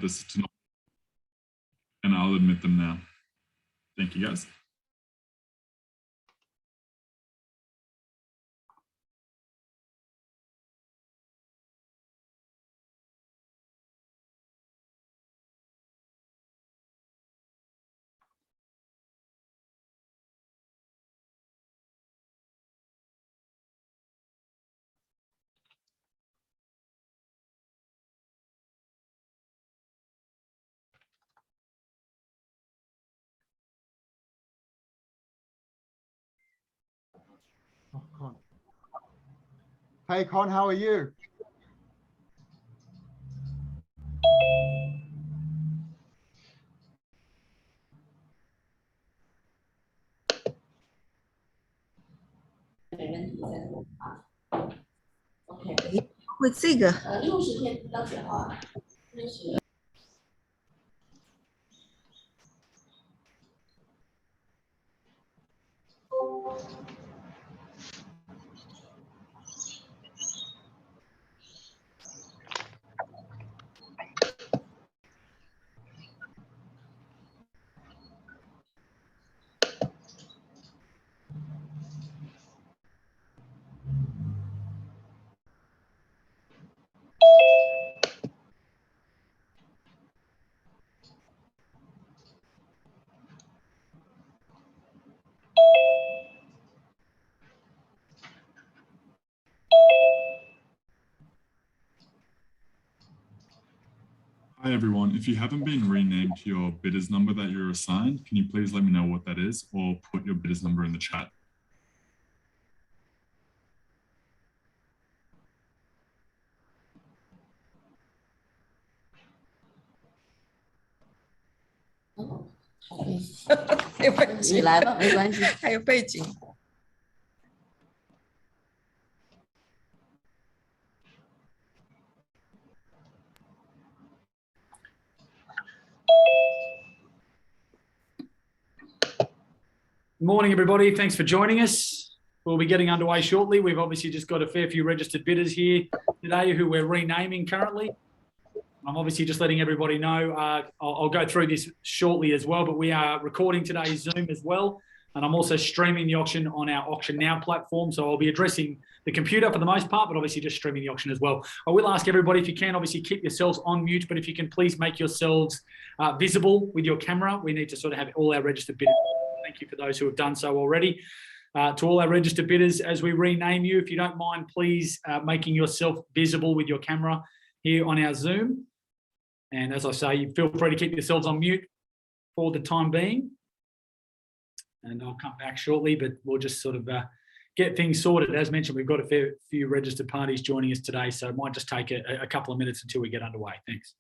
this tonight, and I'll admit them now. Thank you, guys. Oh, Con. Hey, Con, how are you? OK， 会这个60天到9号啊。Hi everyone, if you haven't been renamed to your bidders number that you're assigned, can you please let me know what that is or put your bidders number in the chat? Oh, 你来吧，没关系。还有背景。Morning, everybody. Thanks for joining us. We'll be getting underway shortly. We've obviously just got a fair few registered bidders here today who we're renaming currently. I'm obviously just letting everybody know. I'll go through this shortly as well, but we are recording today's Zoom as well. And I'm also streaming the auction on our Auction Now platform. So I'll be addressing the computer for the most part, but obviously just streaming the auction as well. I will ask everybody, if you can, obviously keep yourselves on mute, but if you can please make yourselves visible with your camera. We need to sort of have all our registered bidders. Thank you for those who have done so already. To all our registered bidders, as we rename you, if you don't mind, please making yourself visible with your camera here on our Zoom. And as I say, feel free to keep yourselves on mute for the time being. And I'll come back shortly, but we'll just sort of get things sorted. As mentioned, we've got a fair few registered parties joining us today, so it might just take a couple of minutes until we get underway. Thanks.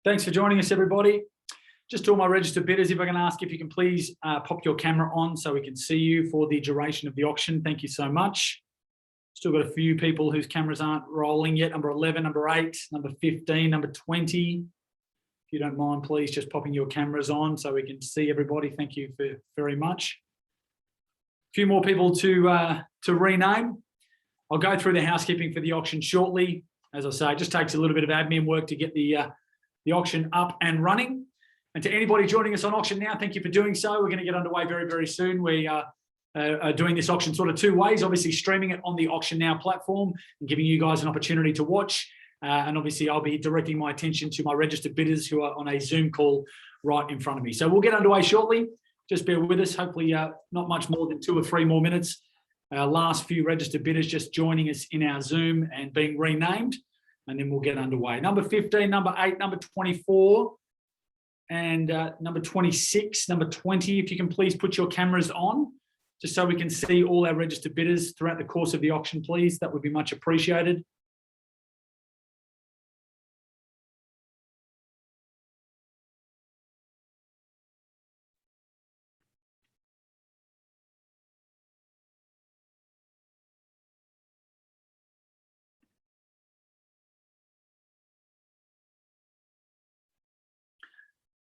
Thanks for joining us, everybody. Just to all my registered bidders, if I can ask if you can please pop your camera on so we can see you for the duration of the auction. Thank you so much. Still got a few people whose cameras aren't rolling yet. Number 11, number 8, number 15, number 20. If you don't mind, please just popping your cameras on so we can see everybody. Thank you very much. A few more people to rename. I'll go through the housekeeping for the auction shortly. As I say, it just takes a little bit of admin work to get the auction up and running. And to anybody joining us on Auction Now, thank you for doing so. We're going to get underway very soon. We are doing this auction sort of two ways, obviously streaming it on the Auction Now platform and giving you guys an opportunity to watch. And obviously I'll be directing my attention to my registered bidders who are on a Zoom call right in front of me. So we'll get underway shortly. Just bear with us. Hopefully not much more than 2 or 3 more minutes. Our last few registered bidders just joining us in our Zoom and being renamed. And then we'll get underway. Number 15, number 8, number 24, and number 26, number 20. If you can please put your cameras on, just so we can see all our registered bidders throughout the course of the auction, please. That would be much appreciated.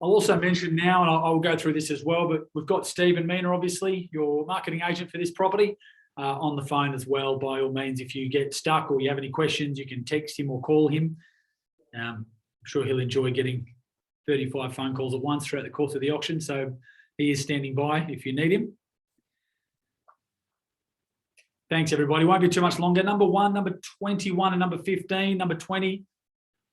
I'll also mention now, and I'll go through this as well, but we've got Steve and Mina, obviously, your marketing agent for this property, on the phone as well. By all means, if you get stuck or you have any questions, you can text him or call him. I'm sure he'll enjoy getting 35 phone calls at once throughout the course of the auction. So he is standing by if you need him. Thanks, everybody. Won't be too much longer. Number 1, number 21, and number 15, number 20.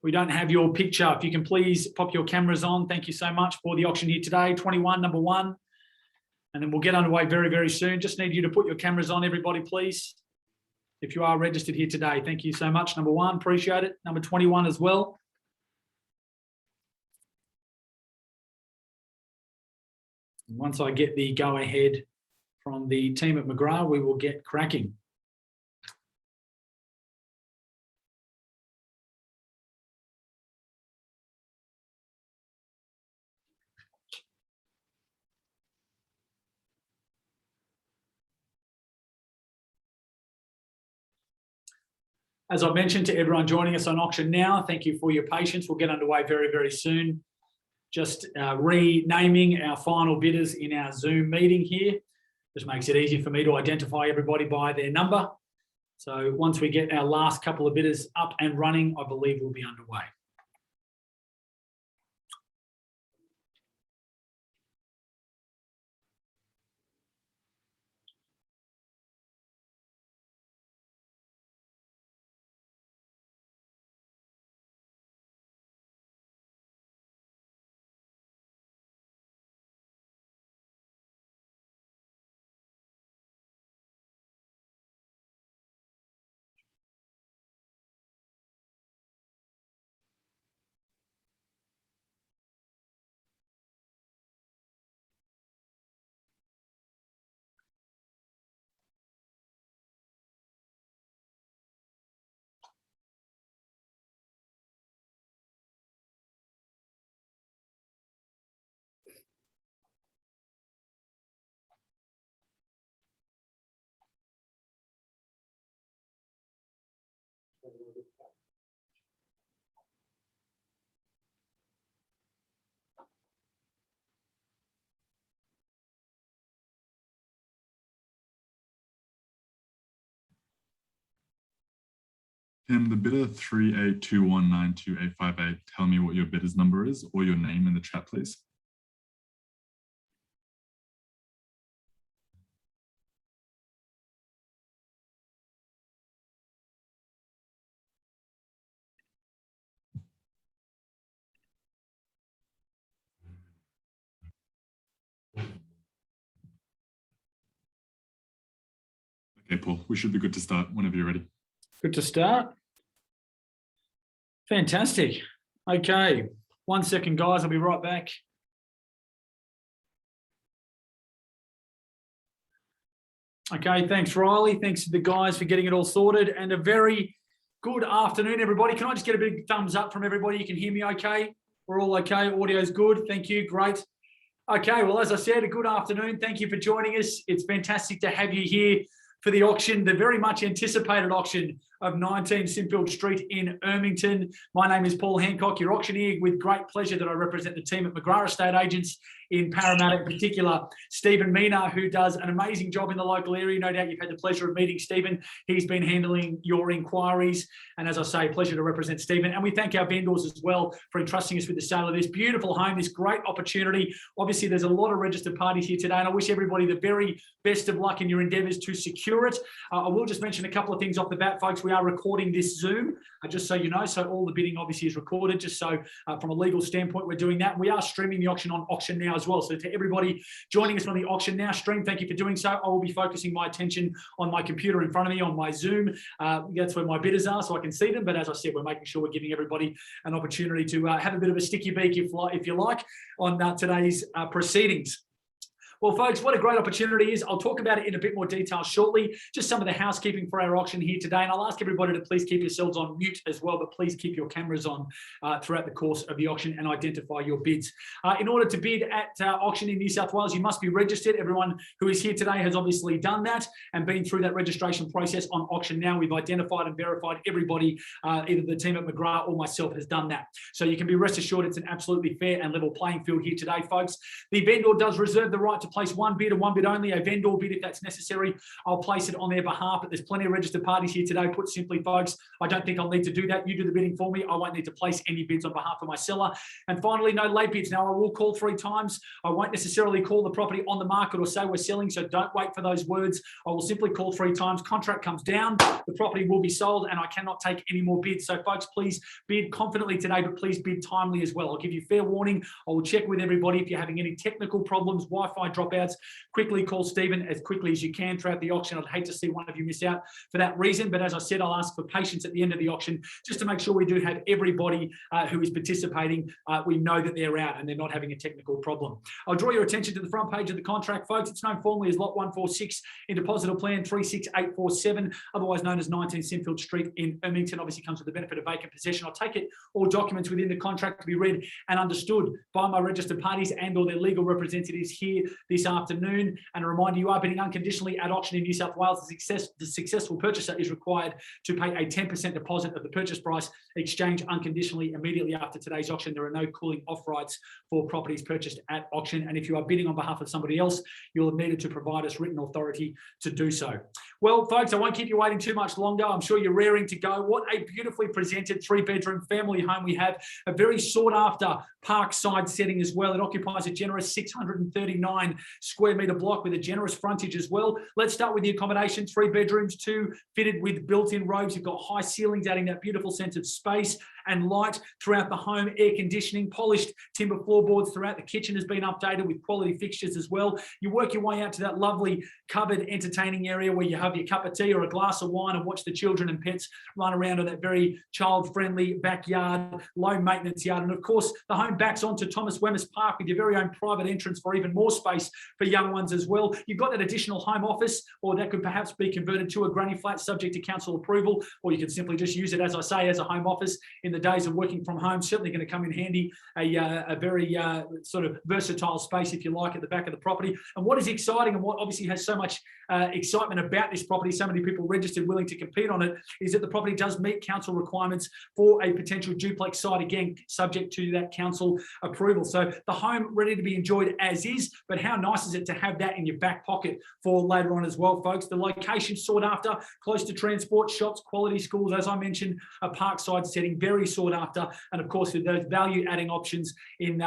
We don't have your picture. If you can please pop your cameras on. Thank you so much for the auction here today. 21, number 1. And then we'll get underway very, very soon. Just need you to put your cameras on, everybody, please. If you are registered here today. Thank you so much. Number 1, appreciate it. Number 21 as well. And once I get the go-ahead from the team at McGrath, we will get cracking. As I mentioned to everyone joining us on auction now, thank you for your patience. We'll get underway very, very soon. Just renaming our final bidders in our Zoom meeting here. Just makes it easier for me to identify everybody by their number. So once we get our last couple of bidders up and running, I believe we'll be underway. Tim, the bidder 3821928858, tell me what your bidder's number is or your name in the chat, please. Okay, Paul, we should be good to start whenever you're ready. Good to start. Fantastic. Okay, 1 second, guys. I'll be right back. Okay, thanks, Riley. Thanks to the guys for getting it all sorted. And a very good afternoon, everybody. Can I just get a big thumbs up from everybody? You can hear me okay? We're all okay. Audio's good. Thank you. Great. Okay, well, as I said, a good afternoon. Thank you for joining us. It's fantastic to have you here for the auction, the very much anticipated auction of 19 Sinfield Street in Ermington. My name is Paul Hancock, your auctioneer, with great pleasure that I represent the team at McGrath Estate Agents in Parramatta, in particular, Stephen Mina, who does an amazing job in the local area. No doubt you've had the pleasure of meeting Stephen. He's been handling your inquiries. And as I say, pleasure to represent Stephen. And we thank our vendors as well for entrusting us with the sale of this beautiful home, this great opportunity. Obviously, there's a lot of registered parties here today, and I wish everybody the very best of luck in your endeavours to secure it. I will just mention a couple of things off the bat, folks. We are recording this Zoom, just so you know. So all the bidding obviously is recorded, just so from a legal standpoint, we're doing that. We are streaming the auction on Auction Now as well. So to everybody joining us on the Auction Now stream, thank you for doing so. I will be focusing my attention on my computer in front of me, on my Zoom. That's where my bidders are, so I can see them. But as I said, we're making sure we're giving everybody an opportunity to have a bit of a sticky beak, if you like, on today's proceedings. Well, folks, what a great opportunity is. I'll talk about it in a bit more detail shortly. Just some of the housekeeping for our auction here today. And I'll ask everybody to please keep yourselves on mute as well, but please keep your cameras on throughout the course of the auction and identify your bids. In order to bid at auction in New South Wales, you must be registered. Everyone who is here today has obviously done that and been through that registration process on auction now. We've identified and verified everybody, either the team at McGrath or myself has done that. So you can be rest assured it's an absolutely fair and level playing field here today, folks. The vendor does reserve the right to place one bid and one bid only, a vendor bid if that's necessary. I'll place it on their behalf, but there's plenty of registered parties here today. Put simply, folks, I don't think I'll need to do that. You do the bidding for me. I won't need to place any bids on behalf of my seller. And finally, no late bids. Now, I will call 3 times. I won't necessarily call the property on the market or say we're selling, so don't wait for those words. I will simply call 3 times. Contract comes down, the property will be sold, and I cannot take any more bids. So, folks, please bid confidently today, but please bid timely as well. I'll give you fair warning. I will check with everybody. If you're having any technical problems, Wi-Fi dropouts, quickly call Stephen as quickly as you can throughout the auction. I'd hate to see one of you miss out for that reason. But as I said, I'll ask for patience at the end of the auction just to make sure we do have everybody who is participating. We know that they're out and they're not having a technical problem. I'll draw your attention to the front page of the contract, folks. It's known formally as Lot 146 in Depositor Plan 36847, otherwise known as 19 Sinfield Street in Ermington. Obviously comes with the benefit of vacant possession. I'll take it all documents within the contract to be read and understood by my registered parties and or their legal representatives here this afternoon. And a reminder, you are bidding unconditionally at auction in New South Wales. The successful purchaser is required to pay a 10% deposit of the purchase price, exchange unconditionally immediately after today's auction. There are no cooling off rights for properties purchased at auction. And if you are bidding on behalf of somebody else, you'll have needed to provide us written authority to do so. Well, folks, I won't keep you waiting too much longer. I'm sure you're raring to go. What a beautifully presented 3-bedroom family home we have. A very sought after parkside setting as well. It occupies a generous 639 square metre block with a generous frontage as well. Let's start with the accommodation. 3 bedrooms, 2 fitted with built-in robes. You've got high ceilings, adding that beautiful sense of space and light throughout the home. Air conditioning, polished timber floorboards throughout. The kitchen has been updated with quality fixtures as well. You work your way out to that lovely covered entertaining area where you have your cup of tea or a glass of wine and watch the children and pets run around in that very child-friendly backyard, low-maintenance yard. And of course, the home backs onto Thomas Wemyss Park with your very own private entrance for even more space for young ones as well. You've got that additional home office, or that could perhaps be converted to a granny flat subject to council approval, or you can simply just use it, as I say, as a home office in the days of working from home. Certainly going to come in handy, a very sort of versatile space, if you like, at the back of the property. And what is exciting, and what obviously has so much excitement about this property, so many people registered willing to compete on it, is that the property does meet council requirements for a potential duplex site, again, subject to that council approval. So the home ready to be enjoyed as is, but how nice is it to have that in your back pocket for later on as well, folks? The location sought after, close to transport, shops, quality schools, as I mentioned, a parkside setting, very sought after, and of course with those value-adding options in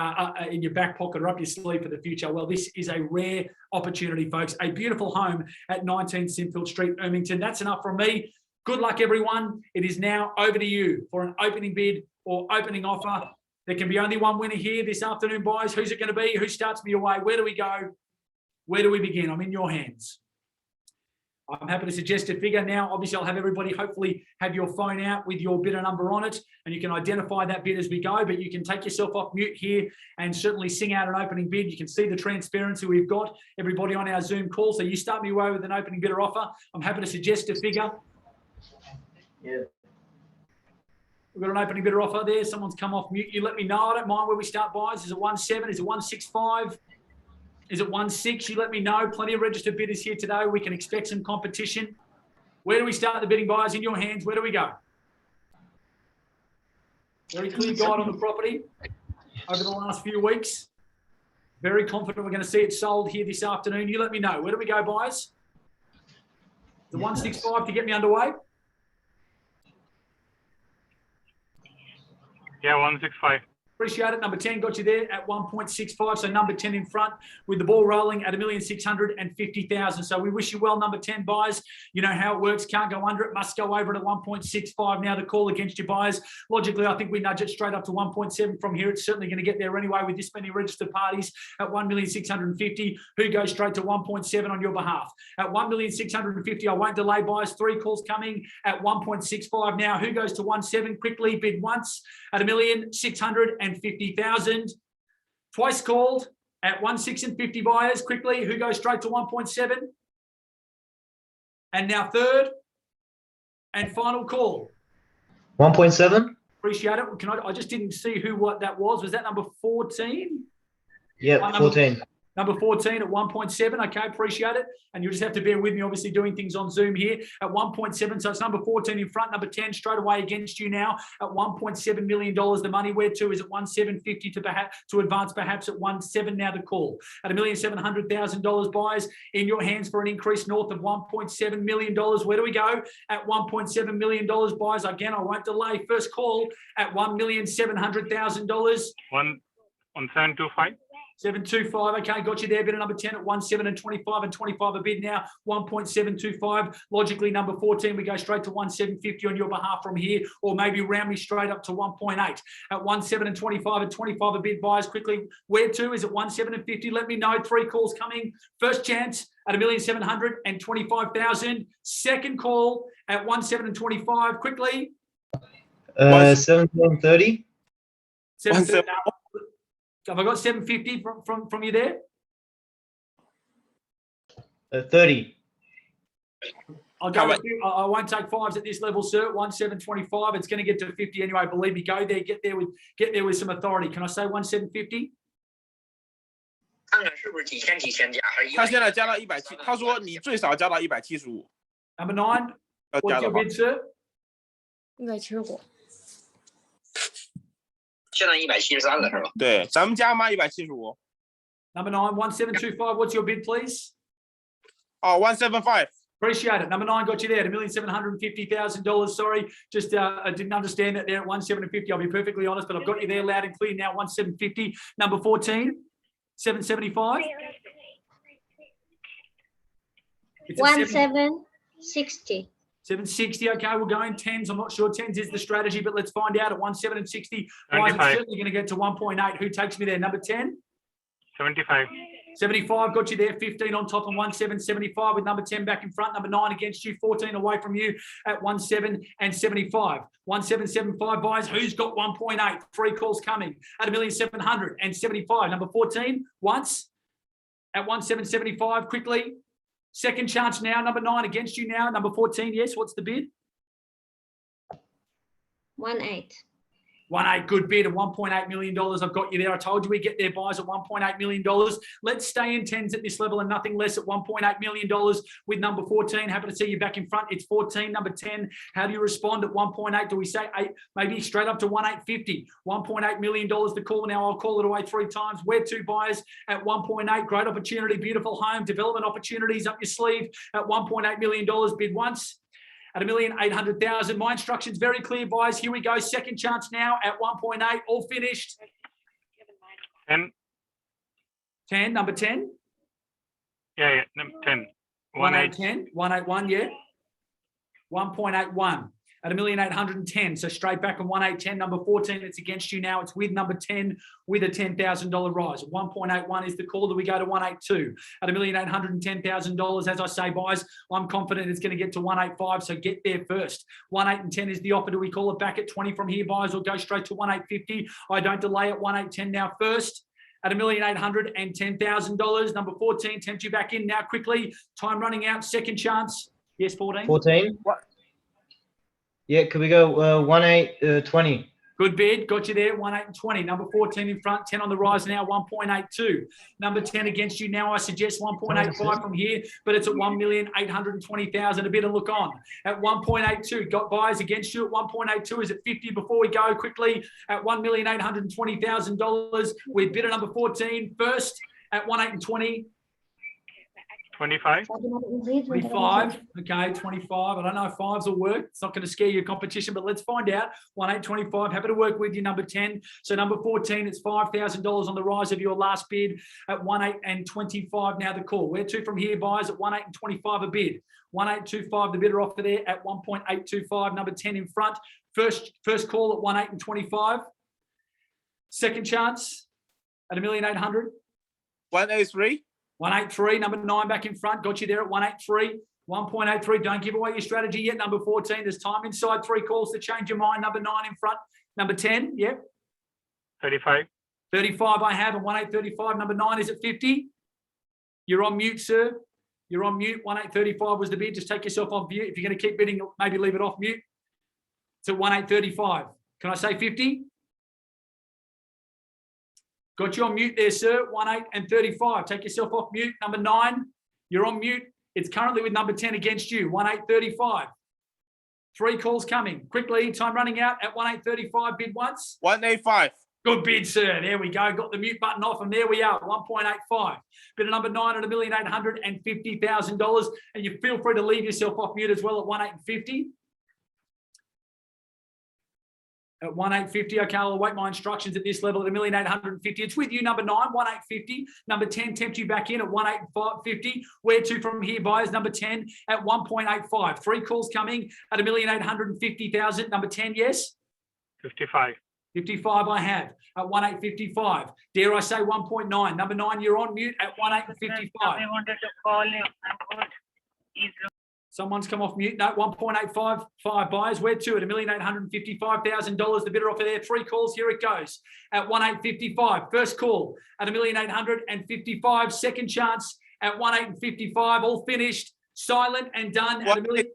your back pocket or up your sleeve for the future. Well, this is a rare opportunity, folks. A beautiful home at 19 Sinfield Street, Ermington. That's enough from me. Good luck, everyone. It is now over to you for an opening bid or opening offer. There can be only one winner here this afternoon, boys. Who's it going to be? Who starts me away? Where do we go? Where do we begin? I'm in your hands. I'm happy to suggest a figure now. Obviously, I'll have everybody hopefully have your phone out with your bidder number on it, and you can identify that bid as we go, but you can take yourself off mute here and certainly sing out an opening bid. You can see the transparency we've got, everybody on our Zoom call. So you start me away with an opening bidder offer. I'm happy to suggest a figure. Yeah. We've got an opening bidder offer there. Someone's come off mute. You let me know. I don't mind where we start, buys. Is it 1.7? Is it 1.65? Is it 1.6? You let me know. Plenty of registered bidders here today. We can expect some competition. Where do we start the bidding, buyers? In your hands. Where do we go? Very clear guide on the property over the last few weeks. Very confident we're going to see it sold here this afternoon. You let me know. Where do we go, buyers? The 1.65 to get me underway. Yeah, 1.65. Appreciate it. Number 10 got you there at 1.65. So number 10 in front with the ball rolling at 1,650,000. So we wish you well, number 10 buyers. You know how it works. Can't go under it. Must go over it at 1.65. Now the call against your buyers. Logically, I think we nudge it straight up to 1.7 from here. It's certainly going to get there anyway with this many registered parties at 1,650,000. Who goes straight to 1.7 on your behalf? At 1,650,000, I won't delay, buyers. 3 calls coming at 1.65 now. Who goes to 1.7? Quickly bid once at 1,650,000. Twice called at 1.6 and 50 buyers. Quickly, who goes straight to 1.7? And now third and final call. 1.7. Appreciate it. I just didn't see what that was. Was that number 14? Yeah, 14. Number 14 at 1.7. Okay, appreciate it. And you'll just have to bear with me, obviously, doing things on Zoom here at 1.7. So it's number 14 in front, number 10 straight away against you now at $1.7 million. The money where to is at 1.750 to advance perhaps at 1.7 now the call. At $1,700,000 buyers in your hands for an increase north of $1.7 million. Where do we go? At $1.7 million buyers. Again, I won't delay. First call at $1,700,000. 1725. 725. Okay, got you there. Bid at number 10 at 1.7 and 25 and 25 a bid now. 1.725. Logically, number 14, we go straight to 1.750 on your behalf from here, or maybe round me straight up to 1.8 at 1.7 and 25 and 25 a bid. Buyers quickly. Where to is at 1.7 and 50. Let me know. 3 calls coming. First chance at $1,725,000. Second call at 1.7 and 25. Quickly. 1730. 730. Have I got 750 from you there? 30. I won't take fives at this level, sir. 1.725. It's going to get to 50 anyway. Believe me, go there. Get there with some authority. Can I say 1.750? 他现在加到170，他说你最少加到175。 Number 9. What's your bid, sir? 175。现在173了是吧？对，咱们加吗？175。Number 9, 1.725. What's your bid, please? 哦，175。 Appreciate it. Number 9 got you there at $1,750,000. Sorry, just I didn't understand that there at 1.750. I'll be perfectly honest, but I've got you there loud and clear now. 1.750. Number 14, 775. 1.760. 760. Okay, we're going 10s. I'm not sure 10s is the strategy, but let's find out at 1.7 and 60. Guys, it's certainly going to get to 1.8. Who takes me there? Number 10? 75. 75 got you there. 15 on top and 1.775 with number 10 back in front. Number 9 against you. 14 away from you at 1.7 and 75. 1.775 buys. Who's got 1.8? 3 calls coming at $1,775,000. Number 14 once at 1.775 quickly. Second chance now. Number 9 against you now. Number 14, yes. What's the bid? 1.8. 1.8, good bid at $1.8 million. I've got you there. I told you we get their buys at $1.8 million. Let's stay in 10s at this level and nothing less at $1.8 million with number 14. Happy to see you back in front. It's 14, number 10. How do you respond at 1.8? Do we say 8? Maybe straight up to 1.850. $1.8 million to call now. I'll call it away 3 times. We're 2 buyers at 1.8. Great opportunity, beautiful home, development opportunities up your sleeve at $1.8 million. Bid once. At $1,800,000. My instructions very clear, buyers. Here we go. Second chance now at 1.8. All finished. 10. 10. Number 10. Yeah, number 10. 1.810. 181. Yeah. 1.81 at $1,810,000. So straight back on 1.810. Number 14. It's against you now. It's with number 10 with a $10,000 rise. 1.81 is the call. Do we go to 1.82 at $1,810,000? As I say, buys, I'm confident it's going to get to 1.85. So get there first. 1.810 is the offer. Do we call it back at 20 from here, buyers, or go straight to 1.850? I don't delay at 1.810 now first. At $1,810,000. Number 14, tempt you back in now quickly. Time running out. Second chance. Yes, 14. 14. Yeah, could we go 1.820? Good bid. Got you there. 1.820. Number 14 in front. 10 on the rise now. 1.82. Number 10 against you now. I suggest 1.85 from here, but it's at $1,820,000. A bit of look on at 1.82. Got buyers against you at 1.82. Is it 50 before we go quickly at $1,820,000? We bid at number 14 first at 1.820. 25. 25. Okay, 25. I don't know if 5s will work. It's not going to scare your competition, but let's find out. 1.825. Happy to work with you, number 10. So number 14, it's $5,000 on the rise of your last bid at 1.825. Now the call. Where to from here, buyers at 1.825 a bid. 1.825, the bidder offer there at 1.825. Number 10 in front. First call at 1.825. Second chance at $1,800,000. 183. 183, number 9 back in front. Got you there at 183. 1.83. Don't give away your strategy yet. Number 14, there's time inside. 3 calls to change your mind. Number 9 in front. Number 10, yep. 35. 35 I have, and 1835, number 9 is at 50. You're on mute, sir. You're on mute. 1835 was the bid. Just take yourself off mute. If you're going to keep bidding, maybe leave it off mute. It's at 1835. Can I say 50? Got you on mute there, sir. 18 and 35. Take yourself off mute. Number 9, you're on mute. It's currently with number 10 against you. 1835. 3 calls coming. Quickly, time running out at 1835. Bid once. 185. Good bid, sir. There we go. Got the mute button off, and there we are. 1.85. Bid at number 9 at $1,850,000. And you feel free to leave yourself off mute as well at 1850. At 1850, okay, I'll await my instructions at this level at $1,850. It's with you, number 9, 1850. Number 10, tempt you back in at 1850. Where to from here, buyers? Number 10 at 1.85. 3 calls coming at $1,850,000. Number 10, yes? 55. 55 I have at 1855. Dare I say 1.9? Number 9, you're on mute at 1855. I wanted to call you. Someone's come off mute. No, 1.855 buyers. Where to at $1,855,000. The bidder offer there. 3 calls. Here it goes at 1855. First call at $1,855. Second chance at 1855. All finished, silent and done at $1,000,000.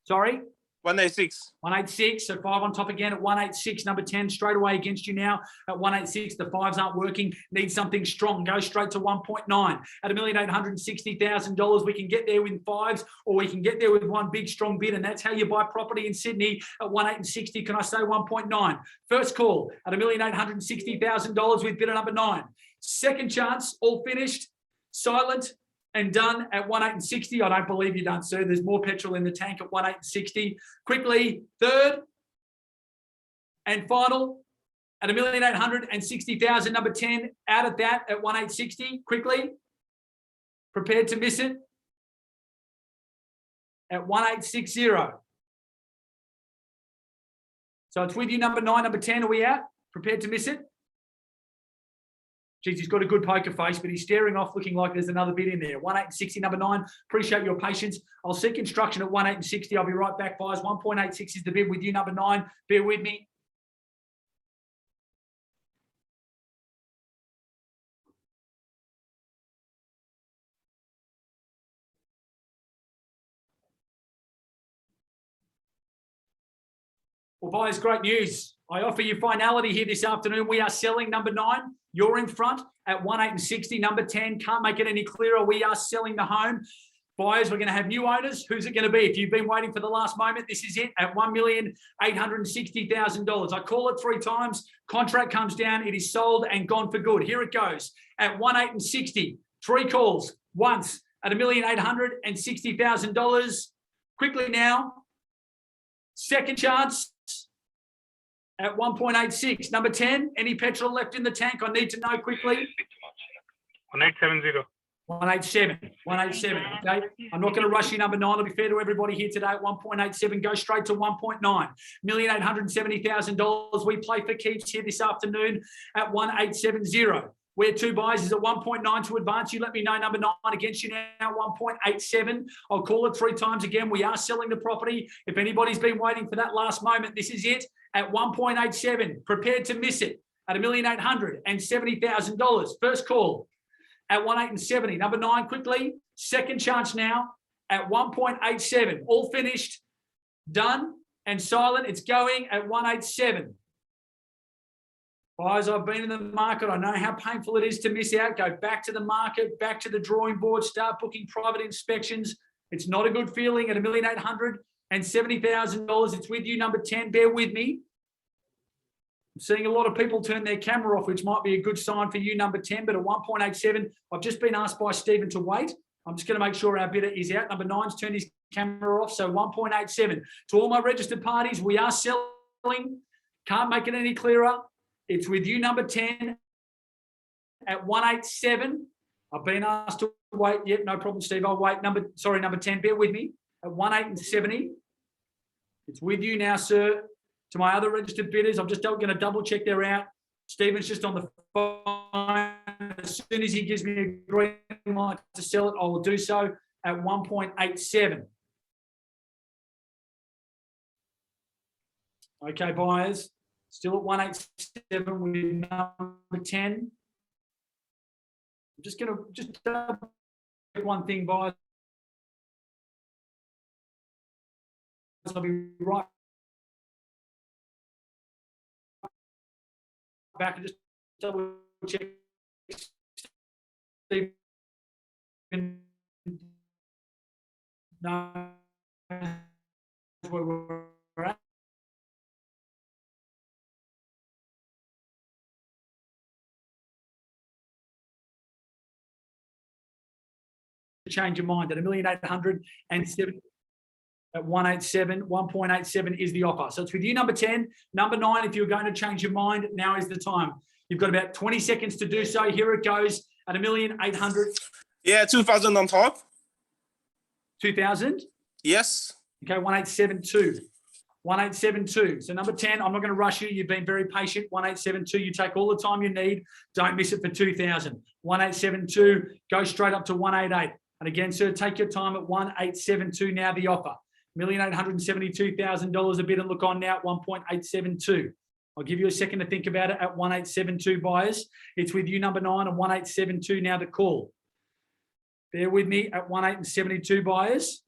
Sorry. 186. 186. So 5 on top again at 186. Number 10 straight away against you now at 186. The 5s aren't working. Need something strong. Go straight to 1.9 at $1,860,000. We can get there with 5s, or we can get there with one big strong bid, and that's how you buy property in Sydney at 1,860. Can I say 1.9? First call at $1,860,000 with bidder number 9. Second chance, all finished, silent and done at 1860. I don't believe you're done, sir. There's more petrol in the tank at 1860. Quickly, third and final at $1,860,000. Number 10 out of that at 1860. Quickly, prepared to miss it at 1860. So it's with you, number 9, number 10. Are we out? Prepared to miss it? Geez, he's got a good poker face, but he's staring off looking like there's another bid in there. 1860, number 9. Appreciate your patience. I'll seek instruction at 1860. I'll be right back, guys. 1.86 is the bid with you, number 9. Bear with me. Well, buyers, great news. I offer you finality here this afternoon. We are selling number 9. You're in front at 1860. Number 10, can't make it any clearer. We are selling the home. Buyers, we're going to have new owners. Who's it going to be? If you've been waiting for the last moment, this is it at $1,860,000. I call it 3 times. Contract comes down. It is sold and gone for good. Here it goes at 1860. 3 calls once at $1,860,000. Quickly now. Second chance at 1.86. Number 10, any petrol left in the tank? I need to know quickly. 1870. 187. 187. Okay. I'm not going to rush you, number 9. I'll be fair to everybody here today at 1.87. Go straight to 1.9. $1,870,000. We play for keeps here this afternoon at 1870. Where 2 buyers is at 1.9 to advance. You let me know, number 9 against you now, 1.87. I'll call it 3 times again. We are selling the property. If anybody's been waiting for that last moment, this is it at 1.87. Prepared to miss it at $1,870,000. First call at 1870. Number 9, quickly. Second chance now at 1.87. All finished, done and silent. It's going at 187. Guys, I've been in the market. I know how painful it is to miss out. Go back to the market, back to the drawing board, start booking private inspections. It's not a good feeling at $1,870,000. It's with you, number 10. Bear with me. I'm seeing a lot of people turn their camera off, which might be a good sign for you, number 10. But at 1.87, I've just been asked by Stephen to wait. I'm just going to make sure our bidder is out. Number 9's turned his camera off. So 1.87. To all my registered parties, we are selling. Can't make it any clearer. It's with you, number 10, at 187. I've been asked to wait. Yep, no problem, Steve. I'll wait. Number 10, bear with me, at 1870. It's with you now, sir. To my other registered bidders, I'm just going to double check they're out. Stephen's just on the phone. As soon as he gives me a green light to sell it, I will do so at 1.87. Okay, buyers. Still at 187 with number 10. I'm just going to double check one thing, guys. I'll be right back and just double check. No, where we're at. Change your mind at 1,807 at 187. 1.87 is the offer. So it's with you, number 10. Number 9, if you're going to change your mind, now is the time. You've got about 20 seconds to do so. Here it goes at 1,800. Yeah, 2,000 on top. 2,000? Yes. Okay, 1,872. 1,872. So number 10, I'm not going to rush you. You've been very patient. 1,872. You take all the time you need. Don't miss it for 2,000. 1,872. Go straight up to 188. And again, sir, take your time at 1,872 now, the offer. $1,872,000 a bid and look on now at 1.872. I'll give you a second to think about it at 1,872 buyers. It's with you, number 9, and 1,872 now the call. Bear with me at 1,872 buyers.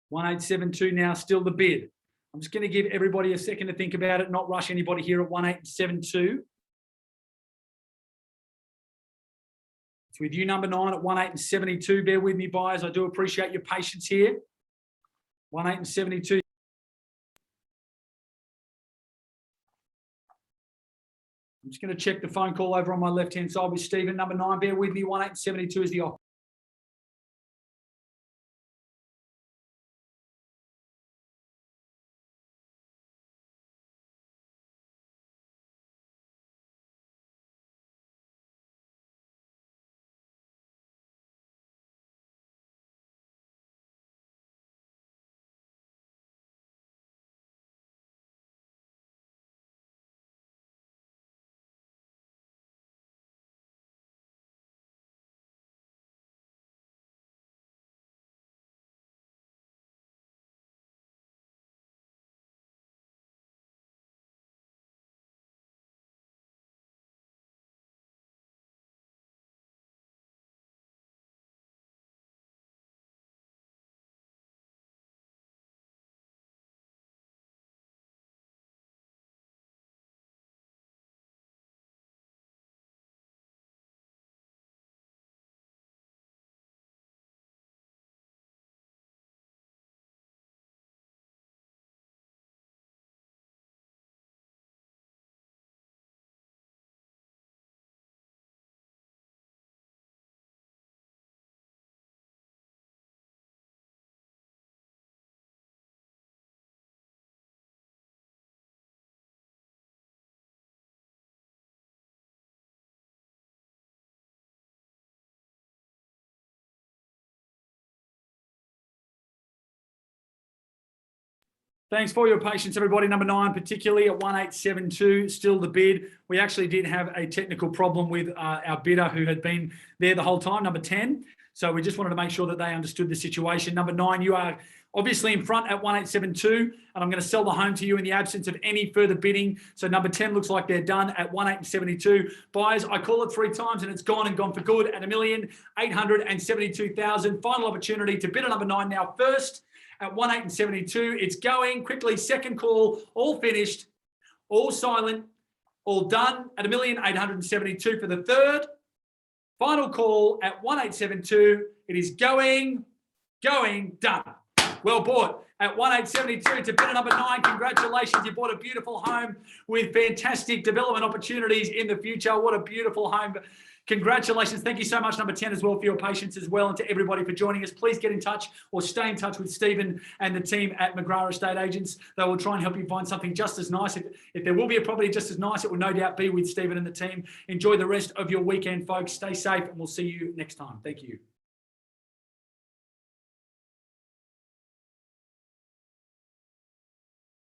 1,872 now still the bid. I'm just going to give everybody a second to think about it, not rush anybody here at 1,872. It's with you, number 9, at 1,872. Bear with me, buyers. I do appreciate your patience here. 1,872. I'm just going to check the phone call over on my left-hand side with Stephen. Number 9, bear with me. 1,872 is the offer. Thanks for your patience, everybody. Number 9, particularly at 1,872, still the bid. We actually did have a technical problem with our bidder who had been there the whole time, number 10. So we just wanted to make sure that they understood the situation. Number 9, you are obviously in front at 1,872, and I'm going to sell the home to you in the absence of any further bidding. So number 10 looks like they're done at 1,872. Buyers, I call it 3 times and it's gone and gone for good at 1,872,000. Final opportunity to bidder number 9 now first. At 1,872, it's going quickly. Second call, all finished, all silent, all done at 1,872 for the third. Final call at 1,872. It is going, done. Well bought at 1,872 to bidder number 9. Congratulations, you bought a beautiful home with fantastic development opportunities in the future. What a beautiful home. Congratulations. Thank you so much, number 10, as well, for your patience as well, and to everybody for joining us. Please get in touch or stay in touch with Stephen and the team at McGrath Estate Agents. They will try and help you find something just as nice. If there will be a property just as nice, it will no doubt be with Stephen and the team. Enjoy the rest of your weekend, folks. Stay safe, and we'll see you next time. Thank you.